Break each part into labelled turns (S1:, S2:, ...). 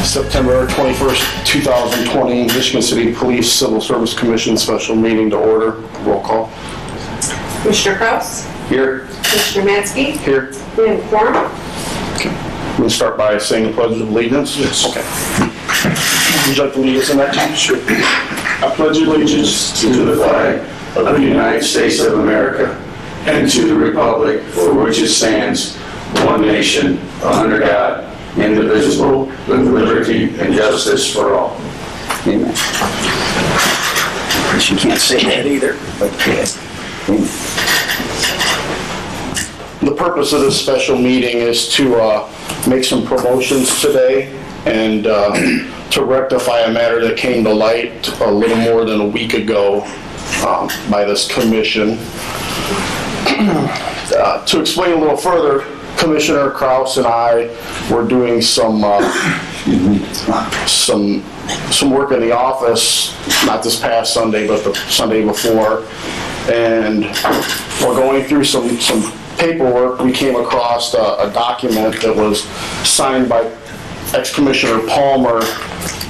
S1: September 21st, 2020, Michigan City Police Civil Service Commission special meeting to order. Roll call.
S2: Commissioner Kraus?
S1: Here.
S2: Commissioner Mansky?
S1: Here.
S2: We have a quorum.
S1: Okay. We'll start by saying the Pledge of Allegiance. Yes. Okay. Would you like to lead us in that? Sure.
S3: I pledge allegiance to the flag of the United States of America and to the republic for which it stands, one nation, under God, indivisible, with liberty and justice for all.
S4: Amen. She can't say that either, but Amen.
S1: The purpose of this special meeting is to make some promotions today and to rectify a matter that came to light a little more than a week ago by this commission. To explain a little further, Commissioner Kraus and I were doing some work in the office, not this past Sunday, but the Sunday before, and we're going through some paperwork. We came across a document that was signed by ex-Commissioner Palmer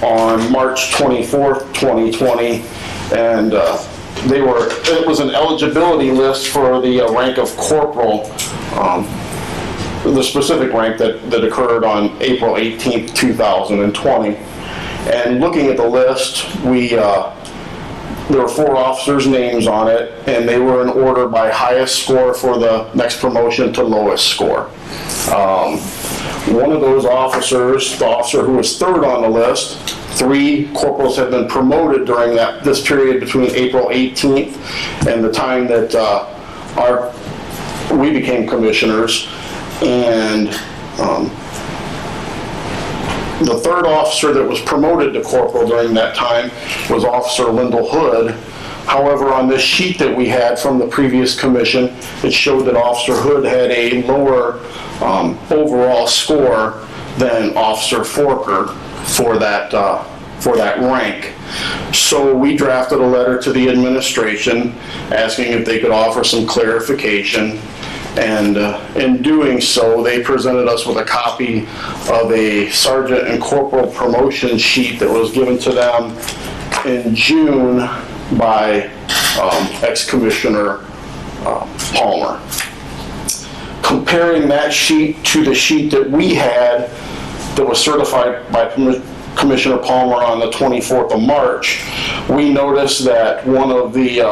S1: on March 24th, 2020, and it was an eligibility list for the rank of corporal, the specific rank that occurred on April 18th, 2020. And looking at the list, there were 4 officers' names on it, and they were in order by highest score for the next promotion to lowest score. One of those officers, the officer who was 3rd on the list, 3 corporals have been promoted during this period between April 18th and the time that we became commissioners. And the 3rd officer that was promoted to corporal during that time was Officer Lyndall Hood. However, on this sheet that we had from the previous commission, it showed that Officer Hood had a lower overall score than Officer Forker for that rank. So we drafted a letter to the administration asking if they could offer some clarification. And in doing so, they presented us with a copy of a sergeant and corporal promotion sheet that was given to them in June by ex-Commissioner Palmer. Comparing that sheet to the sheet that we had that was certified by Commissioner Palmer on the 24th of March, we noticed that one of the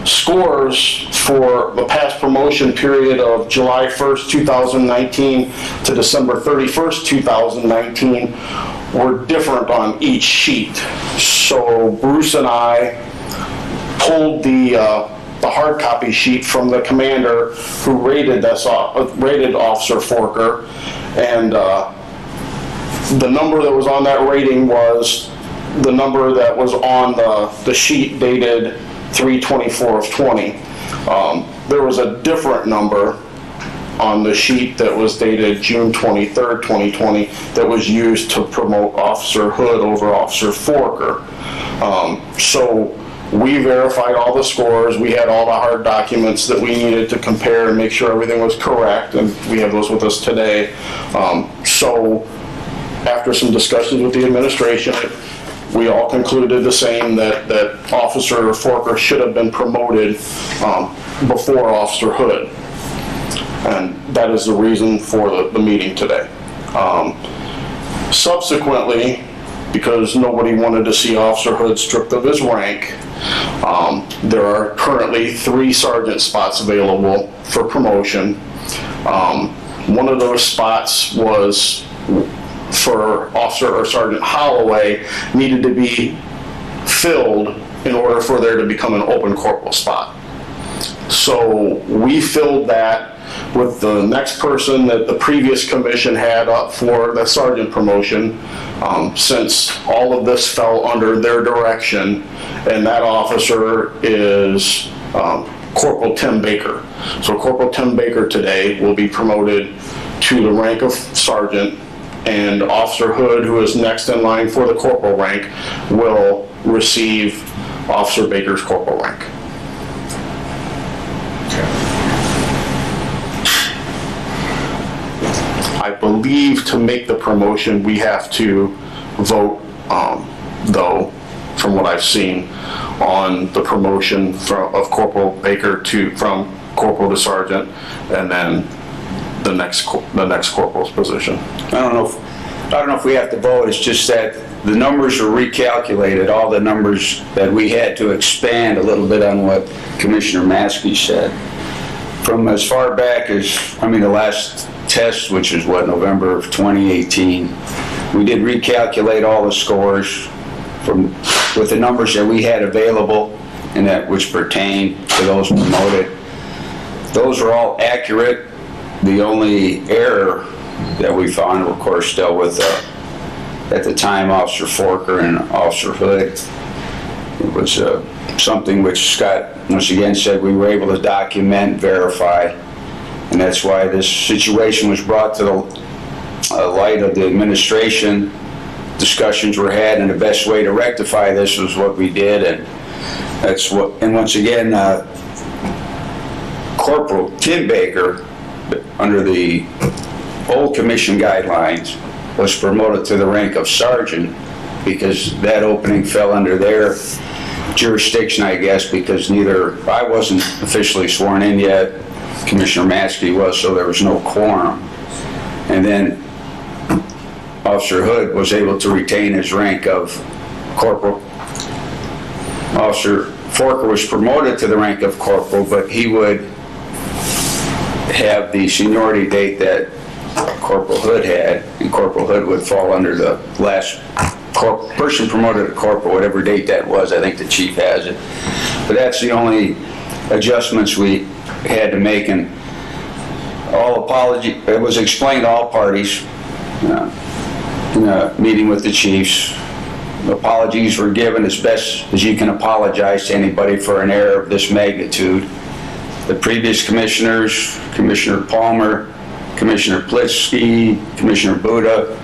S1: scores for the past promotion period of July 1st, 2019 to December 31st, 2019 were different on each sheet. So Bruce and I pulled the hard copy sheet from the commander who rated Officer Forker, and the number that was on that rating was the number that was on the sheet dated 3/24 of 20. There was a different number on the sheet that was dated June 23rd, 2020 that was used to promote Officer Hood over Officer Forker. So we verified all the scores. We had all the hard documents that we needed to compare and make sure everything was correct, and we have those with us today. So after some discussions with the administration, we all concluded the same, that Officer Forker should have been promoted before Officer Hood. And that is the reason for the meeting today. Subsequently, because nobody wanted to see Officer Hood stripped of his rank, there are currently 3 sergeant spots available for promotion. One of those spots was for Officer or Sergeant Holloway, needed to be filled in order for there to become an open corporal spot. So we filled that with the next person that the previous commission had up for the sergeant promotion, since all of this fell under their direction, and that officer is Corporal Tim Baker. So Corporal Tim Baker today will be promoted to the rank of sergeant, and Officer Hood, who is next in line for the corporal rank, will receive Officer Baker's corporal rank. I believe to make the promotion, we have to vote, though, from what I've seen, on the promotion of Corporal Baker from corporal to sergeant, and then the next corporal's position.
S4: I don't know if we have to vote. It's just that the numbers are recalculated, all the numbers that we had to expand a little bit on what Commissioner Maskey said. From as far back as, the last test, which is November of 2018, we did recalculate all the scores with the numbers that we had available and that which pertain to those promoted. Those are all accurate. The only error that we found, of course, dealt with at the time Officer Forker and Officer Hood. It was something which Scott once again said we were able to document, verify, and that's why this situation was brought to the light of the administration. Discussions were had, and the best way to rectify this was what we did, and that's what. And once again, Corporal Tim Baker, under the old commission guidelines, was promoted to the rank of sergeant because that opening fell under their jurisdiction, I guess, because I wasn't officially sworn in yet, Commissioner Maskey was, so there was no quorum. And then Officer Hood was able to retain his rank of corporal. Officer Forker was promoted to the rank of corporal, but he would have the seniority date that Corporal Hood had, and Corporal Hood would fall under the last person promoted to corporal, whatever date that was. I think the chief has it. But that's the only adjustments we had to make, and it was explained to all parties in a meeting with the chiefs. Apologies were given as best as you can apologize to anybody for an error of this magnitude. The previous commissioners, Commissioner Palmer, Commissioner Plitsky, Commissioner Buda,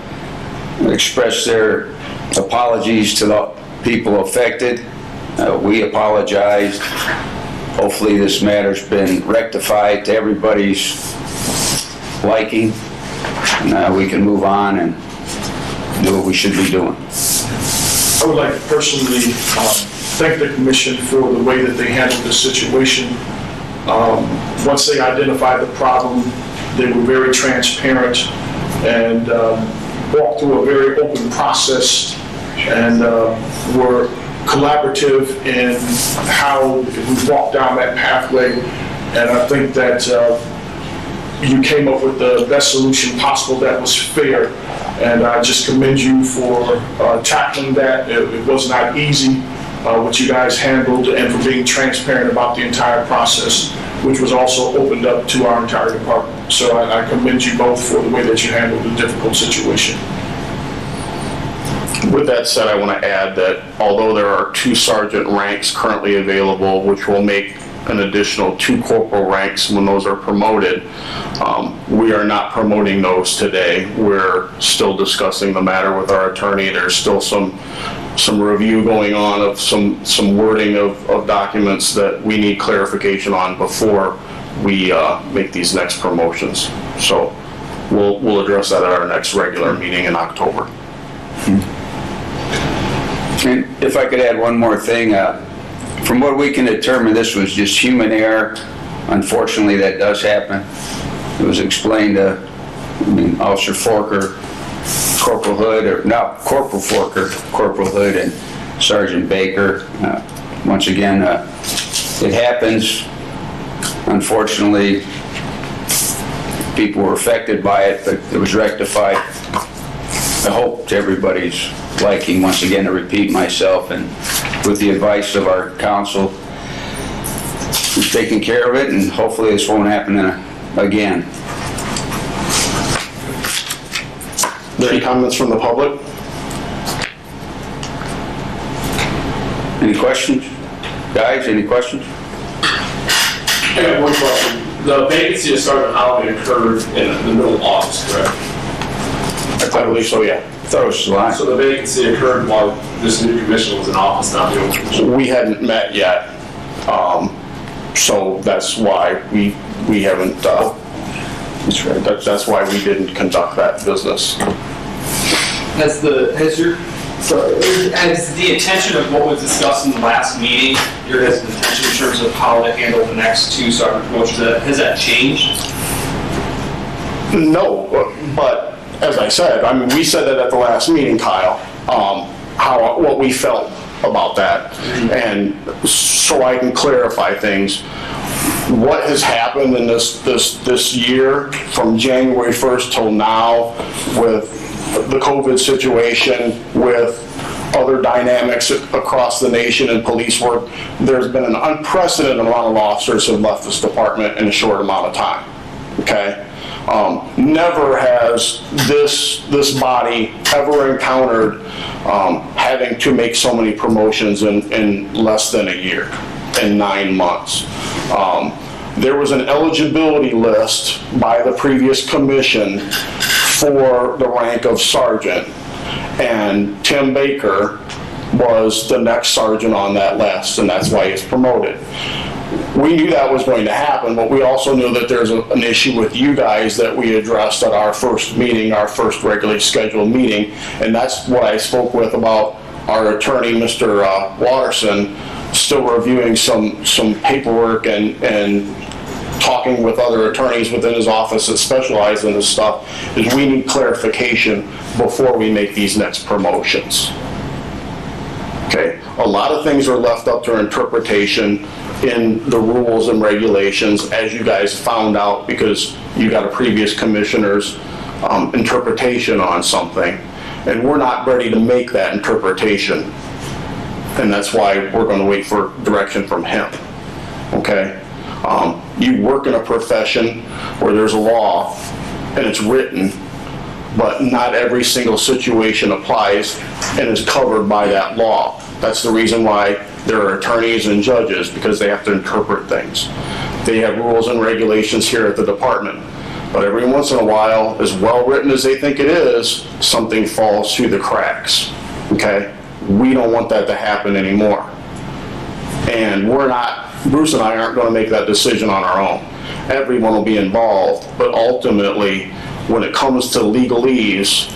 S4: expressed their apologies to the people affected. We apologized. Hopefully this matter's been rectified to everybody's liking, and we can move on and do what we should be doing.
S5: I would like to personally thank the commission for the way that they handled this situation. Once they identified the problem, they were very transparent and walked through a very open process and were collaborative in how we walked down that pathway. And I think that you came up with the best solution possible that was fair. And I just commend you for tackling that. It was not easy what you guys handled, and for being transparent about the entire process, which was also opened up to our entire department. So I commend you both for the way that you handled the difficult situation.
S1: With that said, I want to add that although there are 2 sergeant ranks currently available, which will make an additional 2 corporal ranks when those are promoted, we are not promoting those today. We're still discussing the matter with our attorney. There's still some review going on of some wording of documents that we need clarification on before we make these next promotions. So we'll address that at our next regular meeting in October.
S4: And if I could add one more thing, from what we can determine, this was just human error. Unfortunately, that does happen. It was explained to Officer Forker, Corporal Hood, or no, Corporal Forker, Corporal Hood, and Sergeant Baker. Once again, it happens. Unfortunately, people were affected by it, but it was rectified. I hope to everybody's liking, once again, to repeat myself, and with the advice of our council, we've taken care of it, and hopefully this won't happen again.
S1: Are there any comments from the public?
S4: Any questions? Guys, any questions?
S6: I have one question. The vacancy of Sergeant Holloway occurred in the middle of August, correct?
S1: I believe so, yeah.
S4: I thought it was July.
S6: So the vacancy occurred while this new commission was in office, not the old commission?
S1: We hadn't met yet, so that's why we haven't.
S4: That's right.
S1: That's why we didn't conduct that business.
S6: Has the intention of what was discussed in the last meeting, your guys' intention in terms of how to handle the next two sergeant promotions, has that changed?
S1: No, but as I said, I mean, we said that at the last meeting, Kyle, what we felt about that. And so I can clarify things. What has happened in this year from January 1st till now with the COVID situation, with other dynamics across the nation and police work, there's been an unprecedented amount of officers who have left this department in a short amount of time, okay? Never has this body ever encountered having to make so many promotions in less than a year, in 9 months. There was an eligibility list by the previous commission for the rank of sergeant, and Tim Baker was the next sergeant on that list, and that's why he's promoted. We knew that was going to happen, but we also knew that there's an issue with you guys that we addressed at our first meeting, our first regularly scheduled meeting, and that's what I spoke with about our attorney, Mr. Watterson, still reviewing some paperwork and talking with other attorneys within his office that specialize in this stuff, is we need clarification before we make these next promotions. Okay, a lot of things are left up to interpretation in the rules and regulations, as you guys found out because you got a previous commissioner's interpretation on something, and we're not ready to make that interpretation, and that's why we're going to wait for direction from him. Okay, you work in a profession where there's a law and it's written, but not every single situation applies and is covered by that law. That's the reason why there are attorneys and judges, because they have to interpret things. They have rules and regulations here at the department, but every once in a while, as well written as they think it is, something falls through the cracks, okay? We don't want that to happen anymore. And Bruce and I aren't going to make that decision on our own. Everyone will be involved, but ultimately, when it comes to legalese,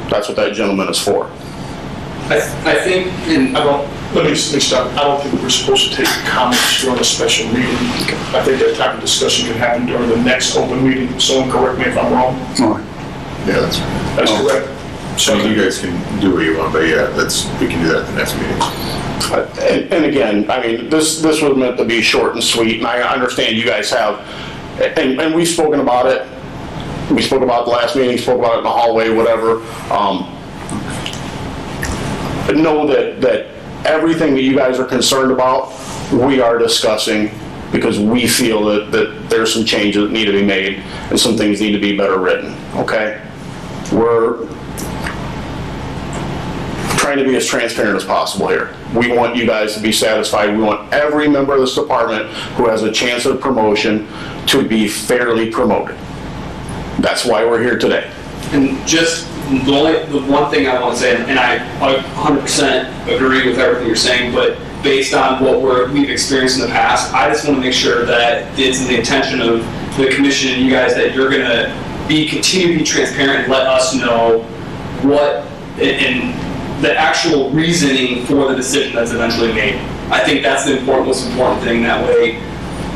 S1: that's what that gentleman is for.
S6: I think, and I don't,
S5: Let me stop. I don't think we're supposed to take comments during a special meeting. I think that type of discussion can happen during the next open meeting. Someone correct me if I'm wrong.
S7: Yeah, that's
S5: That's correct.
S7: So you guys can do what you want, but yeah, we can do that at the next meeting.
S1: And again, I mean, this was meant to be short and sweet, and I understand you guys have, and we've spoken about it. We spoke about the last meeting, spoke about it in the hallway, whatever. But know that everything that you guys are concerned about, we are discussing, because we feel that there's some changes that need to be made and some things need to be better written, okay? We're trying to be as transparent as possible here. We want you guys to be satisfied. We want every member of this department who has a chance of promotion to be fairly promoted. That's why we're here today.
S6: and just the one thing I want to say, and I 100% agree with everything you're saying, but based on what we've experienced in the past, I just want to make sure that it's in the intention of the commission and you guys that you're going to continue to be transparent and let us know what and the actual reasoning for the decision that's eventually made. I think that's the most important thing. That way,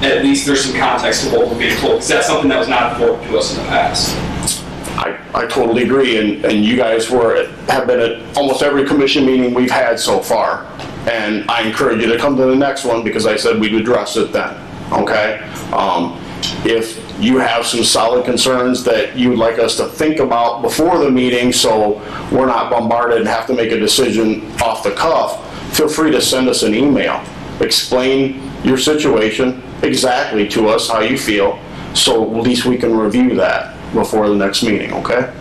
S6: at least there's some context to what we're being told, because that's something that was not important to us in the past.
S1: I totally agree, and you guys have been at almost every commission meeting we've had so far, and I encourage you to come to the next one, because I said we'd address it then, okay? If you have some solid concerns that you'd like us to think about before the meeting, so we're not bombarded and have to make a decision off the cuff, feel free to send us an email. Explain your situation exactly to us, how you feel, so at least we can review that before the next meeting, okay?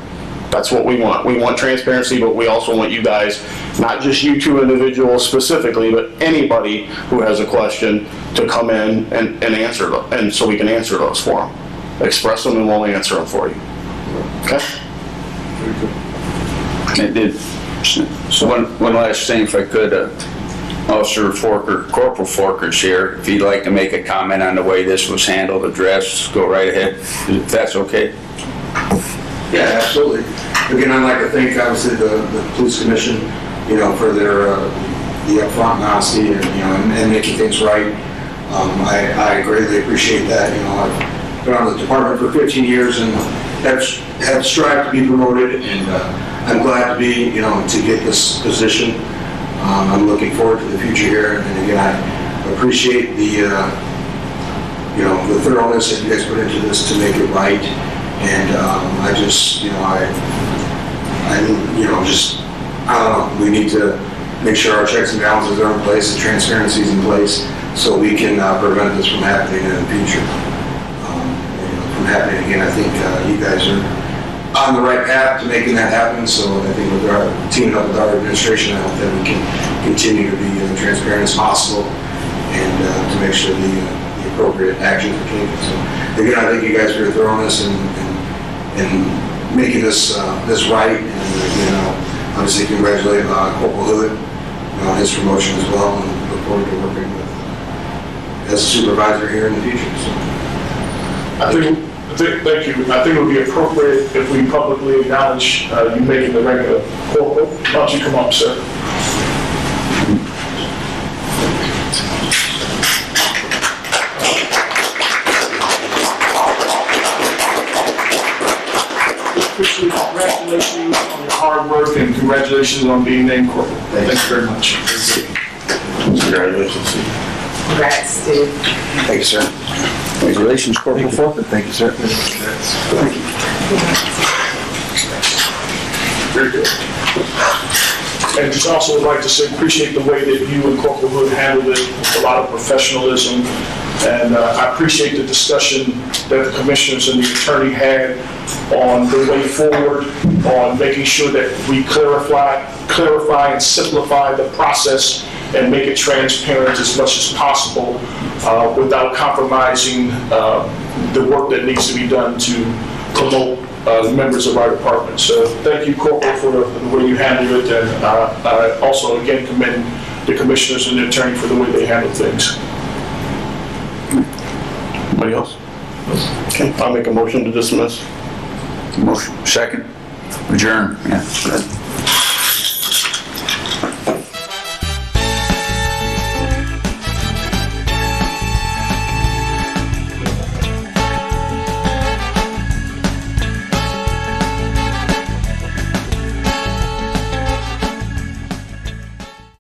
S1: That's what we want. We want transparency, but we also want you guys, not just you two individuals specifically, but anybody who has a question to come in and answer them, and so we can answer those for them. Express them and we'll answer them for you. Okay?
S4: So one last thing, if I could. Officer Forker, Corporal Forker's here. If he'd like to make a comment on the way this was handled, addressed, go right ahead, if that's okay.
S8: Yeah, absolutely. Again, I'd like to thank, obviously, the police commission, for their, the upfront honesty and, and making things right. I greatly appreciate that. I've been on the department for 15 years and have strived to be promoted, and I'm glad to be, to get this position. I'm looking forward to the future here, and again, I appreciate the, the thoroughness that you guys put into this to make it right. And I just, I don't know, we need to make sure our checks and balances are in place, the transparency is in place, so we can prevent this from happening in the future. From happening again, I think you guys are on the right path to making that happen, so I think with our teaming up with our administration, I hope that we can continue to be as transparent as possible and to make sure the appropriate actions are taken. So again, I thank you guys for your thoroughness and making this right, and obviously congratulate Corporal Hood on his promotion as well, and look forward to working with as a supervisor here in the future. So.
S5: Thank you. I think it would be appropriate if we publicly acknowledge you making the rank of corporal. Why don't you come up, sir? Congratulations on your hard work and congratulations on being named corporal. Thank you very much.
S7: Congratulations.
S2: Congrats, Steve.
S8: Thank you, sir.
S4: Congratulations, Corporal Forker.
S8: Thank you, sir.
S5: Very good. And just also would like to say, appreciate the way that you and Corporal Hood handled it with a lot of professionalism. And I appreciate the discussion that the commissioners and the attorney had on the way forward, on making sure that we clarify and simplify the process and make it transparent as much as possible without compromising the work that needs to be done to promote members of our department. So thank you, Corporal, for the way you handled it, and I also again commend the commissioners and the attorney for the way they handled things.
S1: Anybody else? Okay, I'll make a motion to dismiss.
S4: Motion. Second. Adjourn. Yeah.